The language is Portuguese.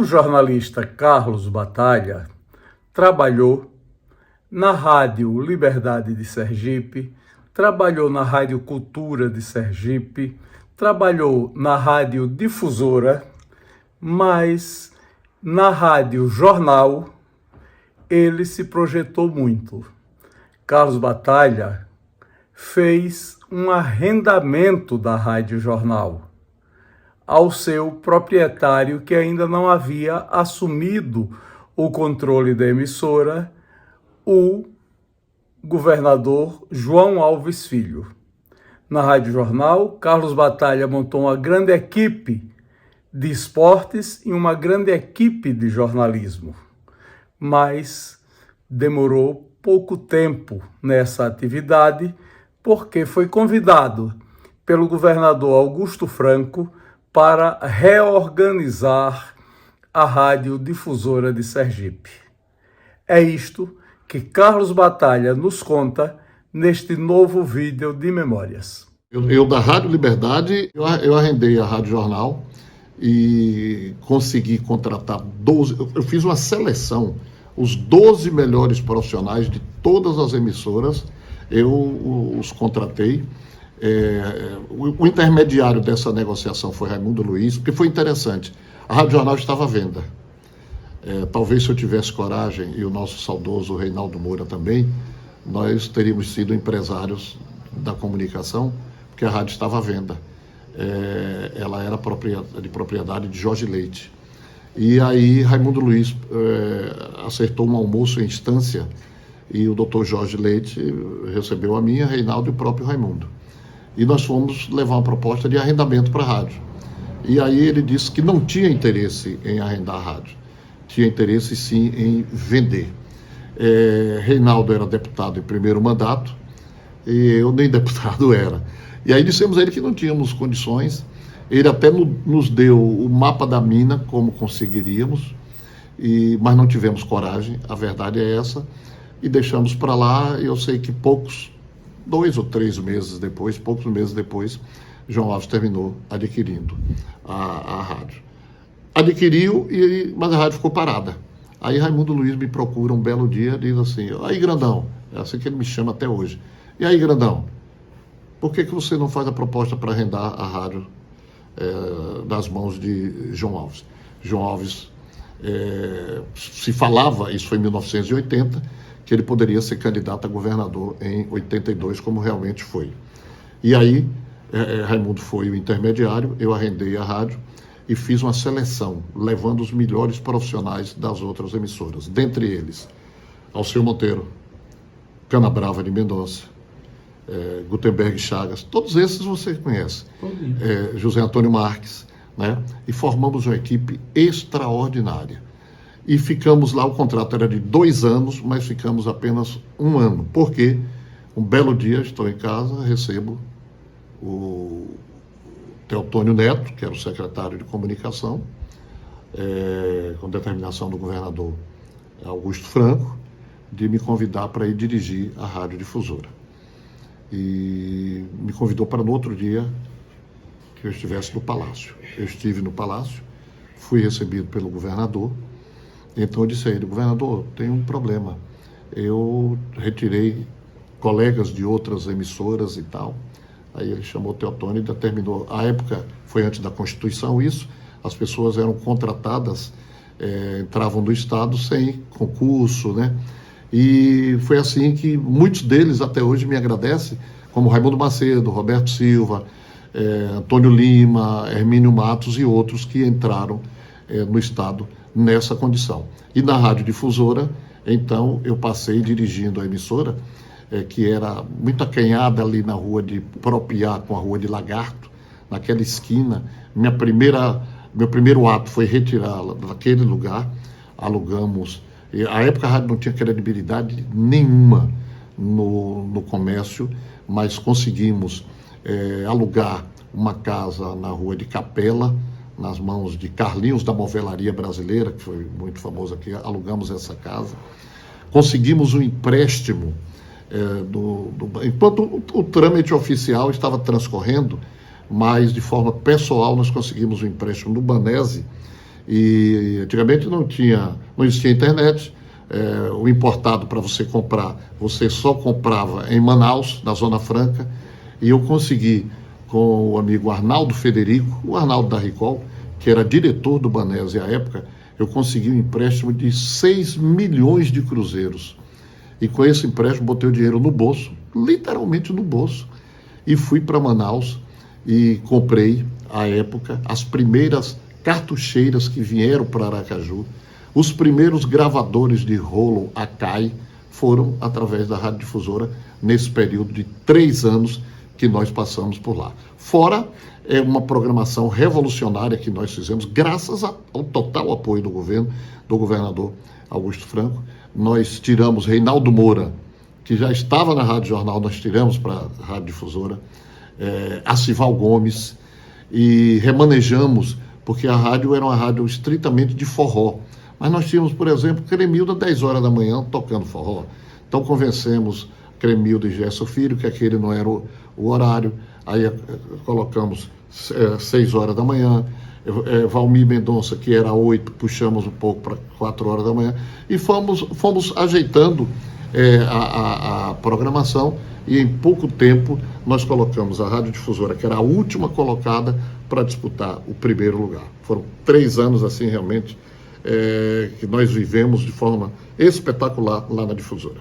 jornalista Carlos Batalha trabalhou na Rádio Liberdade de Sergipe, trabalhou na Rádio Cultura de Sergipe, trabalhou na Rádio Difusora, mas na Rádio Jornal ele se projetou muito. Carlos Batalha fez um arrendamento da Rádio Jornal ao seu proprietário, que ainda não havia assumido o controle da emissora, o governador João Alves Filho. Na Rádio Jornal, Carlos Batalha montou uma grande equipe de esportes e uma grande equipe de jornalismo, mas demorou pouco tempo nessa atividade, porque foi convidado pelo governador Augusto Franco para reorganizar a Rádio Difusora de Sergipe. É isto que Carlos Batalha nos conta neste novo vídeo de memórias. Eu da Rádio Liberdade, eu arrendei a Rádio Jornal e consegui contratar 12, eu fiz uma seleção, os 12 melhores profissionais de todas as emissoras, eu os contratei. O intermediário dessa negociação foi Raimundo Luiz, porque foi interessante. A Rádio Jornal estava à venda. Talvez se eu tivesse coragem, e o nosso saudoso Reinaldo Moura também, nós teríamos sido empresários da comunicação, porque a rádio estava à venda. Ela era de propriedade de Jorge Leite. E aí Raimundo Luiz acertou um almoço em instância, e o doutor Jorge Leite recebeu a minha, Reinaldo e o próprio Raimundo. E nós fomos levar uma proposta de arrendamento para a rádio. E aí ele disse que não tinha interesse em arrendar a rádio, tinha interesse sim em vender. Reinaldo era deputado em primeiro mandato, e eu nem deputado era. E aí dissemos a ele que não tínhamos condições, ele até nos deu o mapa da mina, como conseguiríamos, mas não tivemos coragem, a verdade é essa, e deixamos para lá. Eu sei que poucos meses depois, João Alves terminou adquirindo a rádio. Adquiriu, mas a rádio ficou parada. Aí Raimundo Luiz me procura um belo dia e diz assim: aí, grandão, é assim que ele me chama até hoje. E aí, grandão, por que você não faz a proposta para arrendar a rádio das mãos de João Alves? João Alves, se falava, isso foi em 1980, que ele poderia ser candidato a governador em 82, como realmente foi. E aí, Raimundo foi o intermediário, eu arrendei a rádio e fiz uma seleção, levando os melhores profissionais das outras emissoras. Dentre eles, Alceu Monteiro, Canabrava de Mendonça, Gutenberg Chagas, todos esses você conhece. José Antônio Marques, né? E formamos uma equipe extraordinária. E ficamos lá, o contrato era de 2 anos, mas ficamos apenas 1 ano. Porque um belo dia, estou em casa, recebo o Teotônio Neto, que era o secretário de comunicação, com determinação do governador Augusto Franco, de me convidar para ir dirigir a Rádio Difusora. E me convidou para no outro dia que eu estivesse no Palácio. Eu estive no Palácio, fui recebido pelo governador. Então eu disse a ele: governador, tem um problema. Eu retirei colegas de outras emissoras e tal. Aí ele chamou o Teotônio e determinou. A época foi antes da Constituição isso, as pessoas eram contratadas, entravam no Estado sem concurso, né? E foi assim que muitos deles até hoje me agradecem, como Raimundo Macedo, Roberto Silva, Antônio Lima, Hermínio Matos e outros que entraram no Estado nessa condição. E na Rádio Difusora, então, eu passei dirigindo a emissora, que era muito acanhada ali na rua de Propiá com a rua de Lagarto, naquela esquina. Meu primeiro ato foi retirá-la daquele lugar, alugamos. E, à época a rádio não tinha credibilidade nenhuma no comércio, mas conseguimos alugar uma casa na rua de Capela, nas mãos de Carlinhos da Movelaria Brasileira, que foi muito famoso aqui. Alugamos essa casa, conseguimos um empréstimo enquanto o trâmite oficial estava transcorrendo, mas de forma pessoal nós conseguimos um empréstimo no Banese E antigamente não existia internet. O importado, para você comprar, você só comprava em Manaus, na Zona Franca, e eu consegui, com o amigo Arnaldo Federico, o Arnaldo da Ricol, que era diretor do Banese à época, eu consegui um empréstimo de 6 milhões de cruzeiros. E com esse empréstimo botei o dinheiro no bolso, literalmente no bolso, e fui para Manaus e comprei, à época, as primeiras cartucheiras que vieram para Aracaju. Os primeiros gravadores de rolo Akai foram através da Rádio Difusora nesse período de 3 anos que nós passamos por lá. Fora uma programação revolucionária que nós fizemos, graças ao total apoio do governo, do governador Augusto Franco. Nós tiramos Reinaldo Moura, que já estava na Rádio Jornal, nós tiramos para a Rádio Difusora, Acival Gomes, e remanejamos, porque a rádio era uma rádio estritamente de forró. Mas nós tínhamos, por exemplo, Cremilda 10 horas da manhã tocando forró. Então convencemos Cremilda e Gerson Filho que aquele não era o horário. Aí colocamos 6 horas da manhã. Valmir Mendonça, que era 8, puxamos um pouco para 4 horas da manhã. E fomos ajeitando a programação. E em pouco tempo nós colocamos a Rádio Difusora, que era a última colocada, para disputar o primeiro lugar. Foram 3 anos assim realmente que nós vivemos de forma espetacular lá na Difusora.